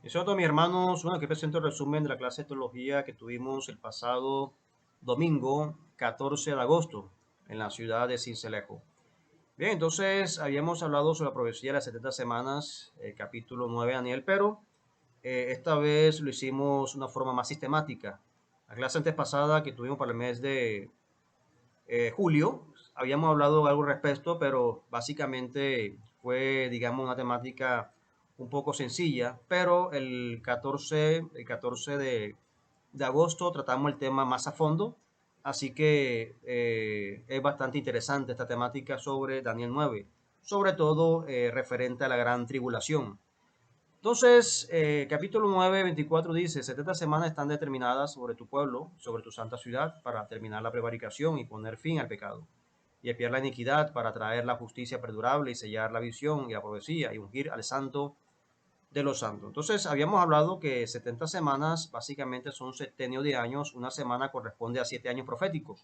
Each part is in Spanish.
Y sobre todo, mis hermanos, bueno, aquí presento el resumen de la clase de teología que tuvimos el pasado domingo 14 de agosto en la ciudad de Sincelejo. Bien, entonces habíamos hablado sobre la profecía de las 70 semanas, el capítulo 9 de Daniel, pero esta vez lo hicimos de una forma más sistemática. La clase antes pasada que tuvimos para el mes de julio, habíamos hablado algo al respecto, pero básicamente fue, digamos, una temática un poco sencilla, pero el catorce de agosto tratamos el tema más a fondo, así que es bastante interesante esta temática sobre Daniel 9, sobre todo referente a la gran tribulación. Entonces, capítulo 9 24 dice, 70 semanas están determinadas sobre tu pueblo, sobre tu santa ciudad, para terminar la prevaricación y poner fin al pecado, y expiar la iniquidad para traer la justicia perdurable y sellar la visión y la profecía y ungir al santo de los santos. Entonces, habíamos hablado que 70 semanas básicamente son un septenio de años, una semana corresponde a 7 años proféticos.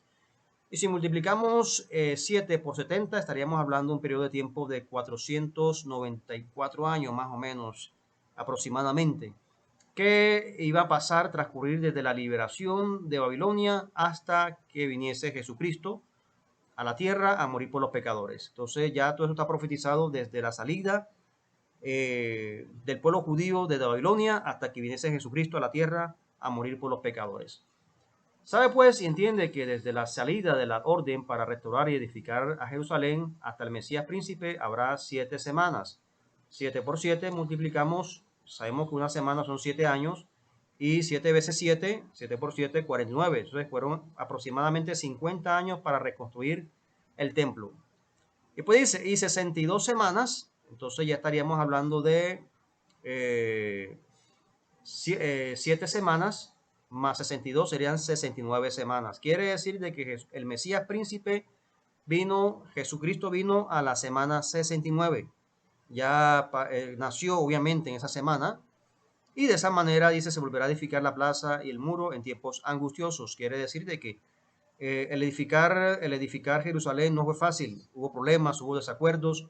Y si multiplicamos 7 por 70, estaríamos hablando de un periodo de tiempo de 494 años, más o menos, aproximadamente, que iba a pasar, transcurrir desde la liberación de Babilonia hasta que viniese Jesucristo a la tierra a morir por los pecadores. Entonces ya todo eso está profetizado desde la salida del pueblo judío desde Babilonia hasta que viniese Jesucristo a la tierra a morir por los pecadores. Sabe pues y entiende que desde la salida de la orden para restaurar y edificar a Jerusalén hasta el Mesías príncipe habrá 7 semanas. 7 por 7 multiplicamos, sabemos que una semana son 7 años, y 7 veces 7, 7 por 7, 49. Entonces fueron aproximadamente 50 años para reconstruir el templo. Y pues dice, y 62 semanas, entonces ya estaríamos hablando de 7 semanas más 62 serían 69 semanas. Quiere decir de que el Mesías príncipe vino, Jesucristo vino a la semana 69. Ya nació obviamente en esa semana. Y de esa manera, dice, se volverá a edificar la plaza y el muro en tiempos angustiosos. Quiere decir de que el edificar Jerusalén no fue fácil. Hubo problemas, hubo desacuerdos,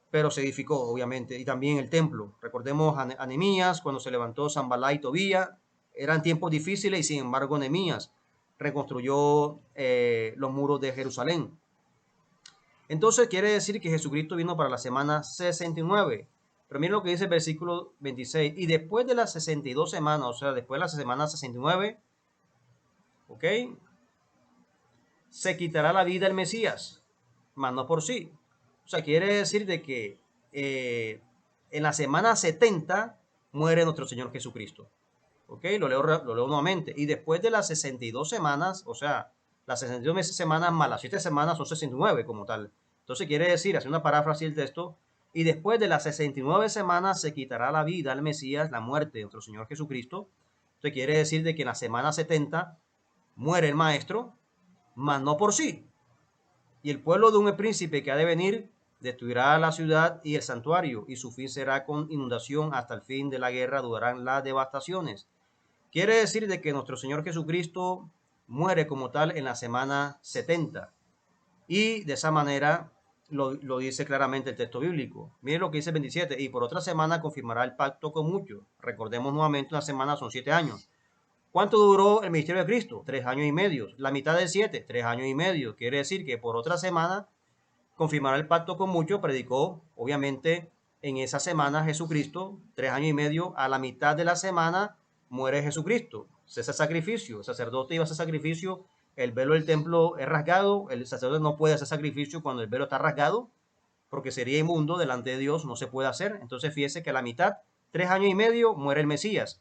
pero se edificó, obviamente, y también el templo. Recordemos a Nehemías, cuando se levantó Sanbalá y Tobía, eran tiempos difíciles y sin embargo Nehemías reconstruyó los muros de Jerusalén. Entonces quiere decir que Jesucristo vino para la semana 69. Pero miren lo que dice el versículo 26. Y después de las 62 semanas, o sea, después de la semana 69, ¿ok? Se quitará la vida el Mesías, mas no por sí. O sea, quiere decir de que en la semana 70 muere nuestro Señor Jesucristo. ¿Ok? Lo leo nuevamente. Y después de las 62 semanas, o sea, las 62 semanas más las 7 semanas son 69 como tal. Entonces quiere decir, hace una paráfrasis del texto, y después de las 69 semanas se quitará la vida al Mesías, la muerte de nuestro Señor Jesucristo. Entonces quiere decir de que en la semana 70 muere el Maestro, mas no por sí. Y el pueblo de un príncipe que ha de venir destruirá la ciudad y el santuario, y su fin será con inundación hasta el fin de la guerra, durarán las devastaciones. Quiere decir de que nuestro Señor Jesucristo muere como tal en la semana 70. Y de esa manera lo dice claramente el texto bíblico. Miren lo que dice el 27. Y por otra semana confirmará el pacto con muchos. Recordemos nuevamente, una semana son 7 años. ¿Cuánto duró el ministerio de Cristo? 3 años y medio. La mitad de 7, 3 años y medio. Quiere decir que por otra semana confirmará el pacto con muchos. Predicó, obviamente, en esa semana Jesucristo, 3 años y medio. A la mitad de la semana muere Jesucristo. Cesa sacrificio. El sacerdote iba a hacer sacrificio. El velo del templo es rasgado. El sacerdote no puede hacer sacrificio cuando el velo está rasgado, porque sería inmundo delante de Dios, no se puede hacer. Entonces fíjese que a la mitad, 3 años y medio, muere el Mesías.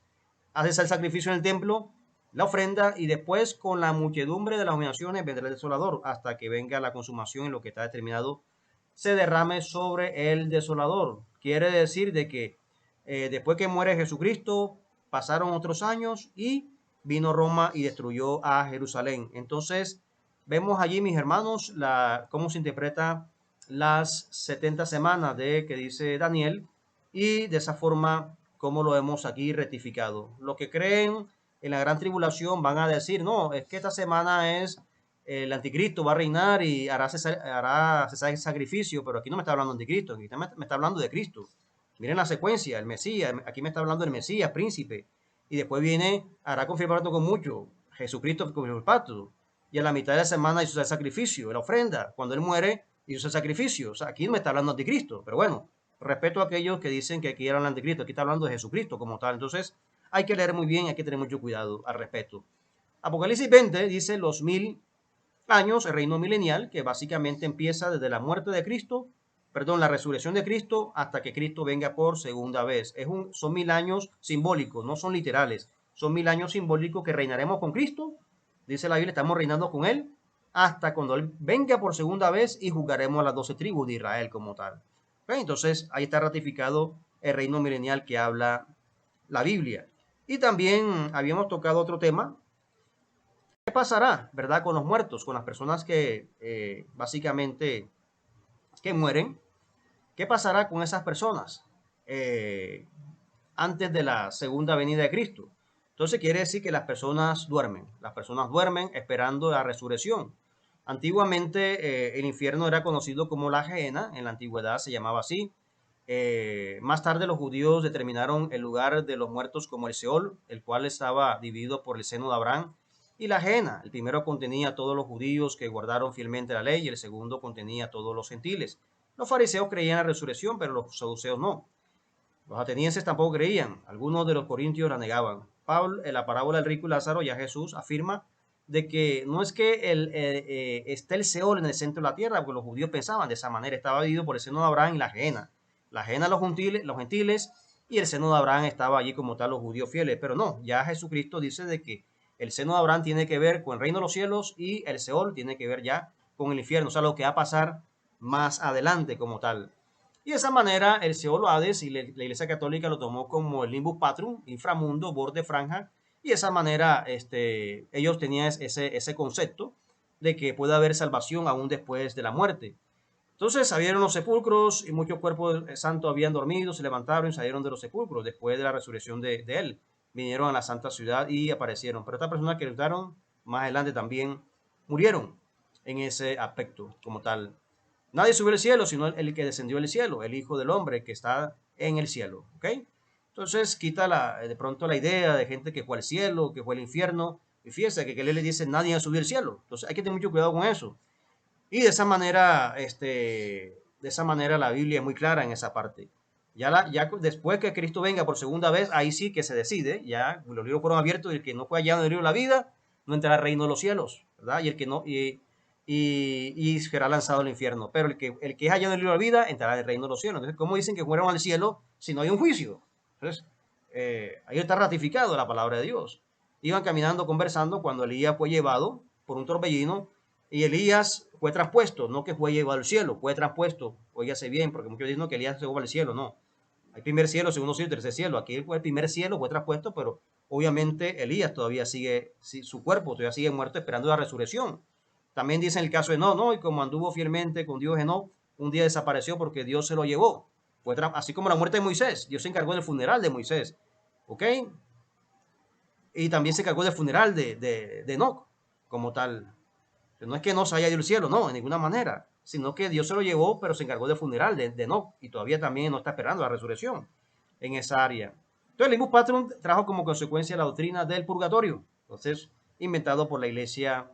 Haces el sacrificio en el templo, la ofrenda, y después con la muchedumbre de las humillaciones vendrá el desolador, hasta que venga la consumación en lo que está determinado se derrame sobre el desolador. Quiere decir de que después que muere Jesucristo, pasaron otros años y vino Roma y destruyó a Jerusalén. Entonces, vemos allí, mis hermanos, cómo se interpreta las 70 semanas de que dice Daniel, y de esa forma como lo hemos aquí rectificado. Los que creen en la gran tribulación van a decir, no, es que esta semana es el anticristo, va a reinar y hará cesar el sacrificio, pero aquí no me está hablando de anticristo, aquí me está hablando de Cristo. Miren la secuencia, el Mesías, aquí me está hablando del Mesías, príncipe, y después viene, hará confirmar con mucho, Jesucristo con el pacto, y a la mitad de la semana hizo el sacrificio, la ofrenda, cuando él muere, hizo el sacrificio, o sea, aquí no me está hablando de anticristo, pero bueno, respeto a aquellos que dicen que aquí era el anticristo, aquí está hablando de Jesucristo como tal, entonces hay que leer muy bien, hay que tener mucho cuidado al respecto. Apocalipsis 20 dice los 1000 años, el reino milenial, que básicamente empieza desde la muerte de Cristo, perdón, la resurrección de Cristo hasta que Cristo venga por segunda vez. Son 1000 años simbólicos, no son literales. Son 1000 años simbólicos que reinaremos con Cristo. Dice la Biblia, estamos reinando con Él hasta cuando Él venga por segunda vez y juzgaremos a las 12 tribus de Israel como tal. Entonces, ahí está ratificado el reino milenial que habla la Biblia. Y también habíamos tocado otro tema. ¿Qué pasará, verdad, con los muertos, con las personas que básicamente que mueren? ¿Qué pasará con esas personas antes de la segunda venida de Cristo? Entonces quiere decir que las personas duermen esperando la resurrección. Antiguamente el infierno era conocido como la Gehenna, en la antigüedad se llamaba así. Más tarde los judíos determinaron el lugar de los muertos como el Seol, el cual estaba dividido por el seno de Abraham, y la Gehenna. El primero contenía a todos los judíos que guardaron fielmente la ley y el segundo contenía a todos los gentiles. Los fariseos creían en la resurrección, pero los saduceos no. Los atenienses tampoco creían. Algunos de los corintios la negaban. Pablo, en la parábola del rico y Lázaro, ya Jesús afirma de que no es que esté el Seol en el centro de la tierra, porque los judíos pensaban de esa manera. Estaba dividido por el seno de Abraham y la Gehenna. La Gehenna los gentiles y el seno de Abraham estaba allí como tal los judíos fieles. Pero no, ya Jesucristo dice de que el seno de Abraham tiene que ver con el reino de los cielos y el Seol tiene que ver ya con el infierno. O sea, lo que va a pasar más adelante como tal. Y de esa manera el Seol o Hades y la Iglesia Católica lo tomó como el Limbus Patrum, inframundo, borde franja, y de esa manera ellos tenían ese concepto de que puede haber salvación aún después de la muerte. Entonces salieron los sepulcros y muchos cuerpos santos habían dormido, se levantaron y salieron de los sepulcros después de la resurrección de él. Vinieron a la santa ciudad y aparecieron. Pero estas personas que resultaron más adelante también murieron en ese aspecto como tal. Nadie subió al cielo, sino el que descendió del cielo, el Hijo del Hombre que está en el cielo. ¿Ok? Entonces quita de pronto la idea de gente que fue al cielo, que fue al infierno. Y fíjese que él le dice, nadie ha subido al cielo. Entonces hay que tener mucho cuidado con eso. Y de esa manera la Biblia es muy clara en esa parte. Ya después que Cristo venga por segunda vez, ahí sí que se decide, ya los libros fueron abiertos y el que no fue hallado en el libro de la vida no entrará al reino de los cielos, ¿verdad? Y el que no, y será lanzado al infierno. Pero el que es hallado en el libro de la vida entrará al reino de los cielos. Entonces, ¿cómo dicen que fueron al cielo si no hay un juicio? Entonces, ahí está ratificado la palabra de Dios. Iban caminando, conversando, cuando Elías fue llevado por un torbellino y Elías fue traspuesto, no que fue llevado al cielo, fue traspuesto. Óigase bien, porque muchos dicen que Elías se fue al cielo, no. Hay primer cielo, segundo cielo, tercer cielo. Aquí fue el primer cielo, fue traspuesto, pero obviamente Elías todavía sigue, su cuerpo todavía sigue muerto esperando la resurrección. También dice en el caso de no, y como anduvo fielmente con Dios Enoc, un día desapareció porque Dios se lo llevó. Así como la muerte de Moisés, Dios se encargó del funeral de Moisés, ¿ok? Y también se encargó del funeral de Enoc, como tal. No es que no se haya ido al cielo, no, de ninguna manera, sino que Dios se lo llevó, pero se encargó del funeral de Enoc, y todavía también no está esperando la resurrección en esa área. Entonces, el Limbus Patrum trajo como consecuencia la doctrina del purgatorio, entonces, inventado por la Iglesia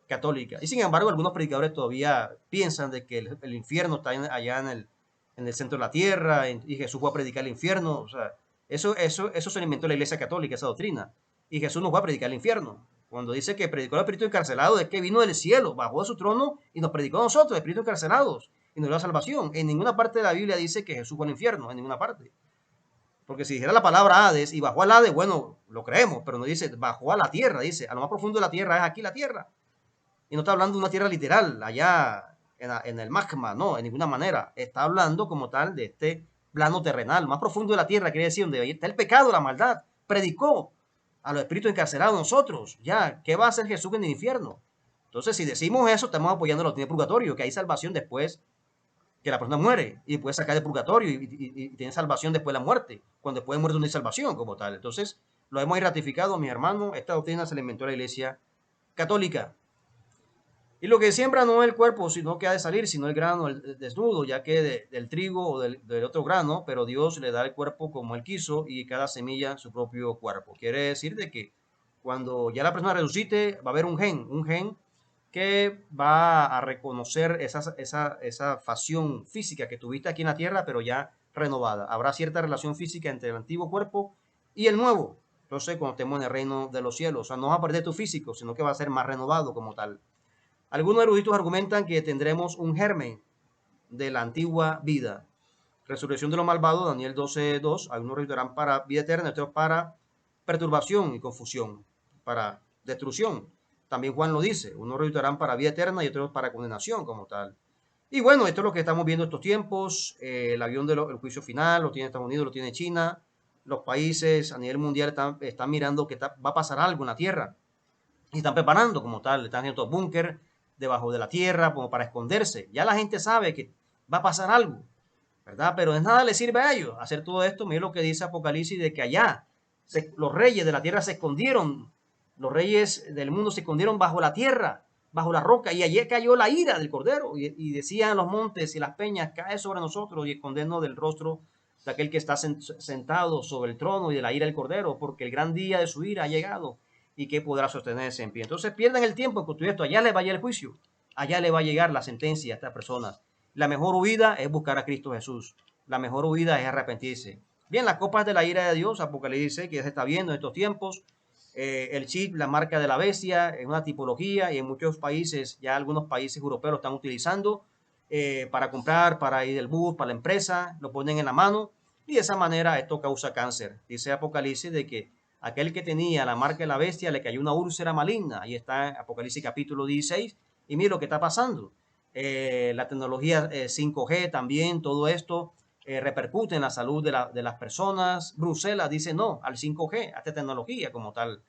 Católica. Y sin embargo, algunos predicadores todavía piensan de que el infierno está allá en el centro de la tierra, y Jesús fue a predicar el infierno. O sea, eso se inventó la Iglesia Católica, esa doctrina. Y Jesús nos va a predicar el infierno. Cuando dice que predicó al espíritu encarcelado, es que vino del cielo, bajó de su trono y nos predicó a nosotros, espíritus encarcelados, y nos dio la salvación. En ninguna parte de la Biblia dice que Jesús fue al infierno, en ninguna parte. Porque si dijera la palabra Hades y bajó al Hades, bueno, lo creemos, pero no dice bajó a la tierra, dice a lo más profundo de la tierra es aquí la tierra. Y no está hablando de una tierra literal, allá en el magma, no, en ninguna manera. Está hablando como tal de este plano terrenal, más profundo de la tierra, quiere decir, donde está el pecado, la maldad. Predicó a los espíritus encarcelados nosotros. Ya, ¿qué va a hacer Jesús en el infierno? Entonces, si decimos eso, estamos apoyando la doctrina del purgatorio, que hay salvación después que la persona muere y puede sacar del purgatorio y tiene salvación después de la muerte. Cuando después de muerte no hay salvación como tal. Entonces, lo hemos ratificado, mis hermanos. Esta doctrina se la inventó la Iglesia Católica. Y lo que siembra no es el cuerpo, sino que ha de salir, sino el grano el desnudo, ya que del trigo o del otro grano, pero Dios le da el cuerpo como Él quiso y cada semilla su propio cuerpo. Quiere decir de que cuando ya la persona resucite, va a haber un gen que va a reconocer esa facción física que tuviste aquí en la tierra, pero ya renovada. Habrá cierta relación física entre el antiguo cuerpo y el nuevo. Entonces, cuando estemos en el reino de los cielos, o sea, no va a perder tu físico, sino que va a ser más renovado como tal. Algunos eruditos argumentan que tendremos un germen de la antigua vida. Resurrección de los malvados, Daniel 12:2. Algunos resucitarán para vida eterna, otros para perturbación y confusión, para destrucción. También Juan lo dice, unos resucitarán para vida eterna y otros para condenación como tal. Y bueno, esto es lo que estamos viendo estos tiempos. El avión del juicio final lo tiene Estados Unidos, lo tiene China. Los países a nivel mundial están mirando que va a pasar algo en la Tierra. Y están preparando como tal, están haciendo búnker debajo de la tierra como para esconderse. Ya la gente sabe que va a pasar algo, ¿verdad? Pero de nada les sirve a ellos hacer todo esto. Mira lo que dice Apocalipsis de que allá los reyes de la tierra se escondieron, los reyes del mundo se escondieron bajo la tierra, bajo la roca, y allí cayó la ira del Cordero. Y decían los montes y las peñas, cae sobre nosotros y escondernos del rostro de aquel que está sentado sobre el trono y de la ira del Cordero, porque el gran día de su ira ha llegado y que podrá sostenerse en pie. Entonces pierden el tiempo en construir esto. Allá les va a llegar el juicio, allá le va a llegar la sentencia a estas personas. La mejor huida es buscar a Cristo Jesús. La mejor huida es arrepentirse. Bien, las copas de la ira de Dios, Apocalipsis, que ya se está viendo en estos tiempos. El chip, la marca de la bestia, es una tipología y en muchos países, ya algunos países europeos lo están utilizando para comprar, para ir del bus, para la empresa, lo ponen en la mano y de esa manera esto causa cáncer. Dice Apocalipsis de que aquel que tenía la marca de la bestia le cayó una úlcera maligna. Ahí está Apocalipsis capítulo 16 y mira lo que está pasando. La tecnología 5G también, todo esto repercute en la salud de las personas. Bruselas dice no al 5G, a esta tecnología como tal.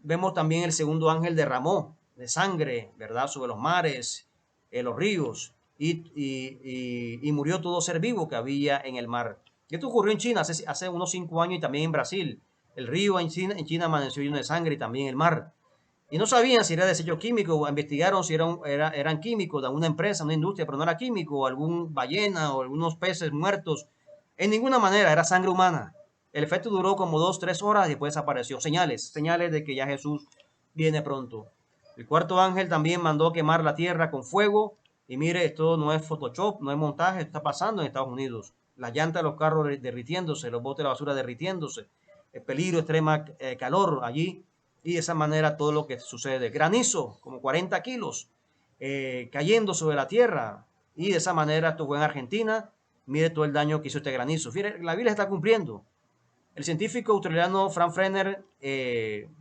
Vemos también el segundo ángel derramó de sangre, ¿verdad?, sobre los mares, los ríos, y murió todo ser vivo que había en el mar. Esto ocurrió en China hace unos 5 años y también en Brasil. El río en China amaneció lleno de sangre y también el mar. Y no sabían si era desecho químico, investigaron si eran químicos de una empresa, una industria, pero no era químico, o algún ballena o algunos peces muertos. En ninguna manera era sangre humana. El efecto duró como 2, 3 horas y después desapareció. Señales de que ya Jesús viene pronto. El cuarto ángel también mandó quemar la tierra con fuego. Y mire, esto no es Photoshop, no es montaje, esto está pasando en Estados Unidos. Las llantas de los carros derritiéndose, los botes de la basura derritiéndose. El peligro, extrema calor allí y de esa manera todo lo que sucede. Granizo, como 40 kilos, cayendo sobre la tierra. Y de esa manera esto fue en Argentina. Mire todo el daño que hizo este granizo. Fíjate, la Biblia está cumpliendo. El científico australiano Frank Frenner,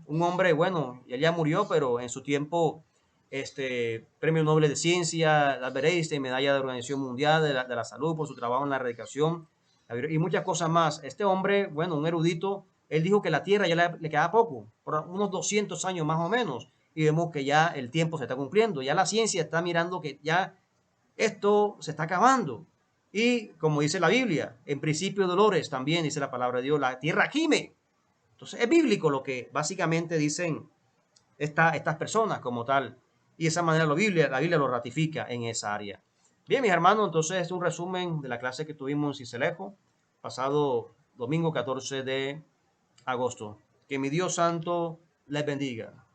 un hombre, bueno, él ya murió, pero en su tiempo, premio Nobel de Ciencia, Albert Einstein, medalla de la Organización Mundial de la Salud por su trabajo en la erradicación y muchas cosas más. Este hombre, bueno, un erudito, él dijo que la Tierra ya le queda poco, por unos 200 años más o menos, y vemos que ya el tiempo se está cumpliendo, ya la ciencia está mirando que ya esto se está acabando. Y como dice la Biblia, en principio dolores también dice la palabra de Dios, la tierra gime. Entonces es bíblico lo que básicamente dicen estas personas como tal. Y de esa manera la Biblia lo ratifica en esa área. Bien, mis hermanos, entonces es un resumen de la clase que tuvimos en Cicelejo, pasado domingo 14 de agosto. Que mi Dios santo les bendiga.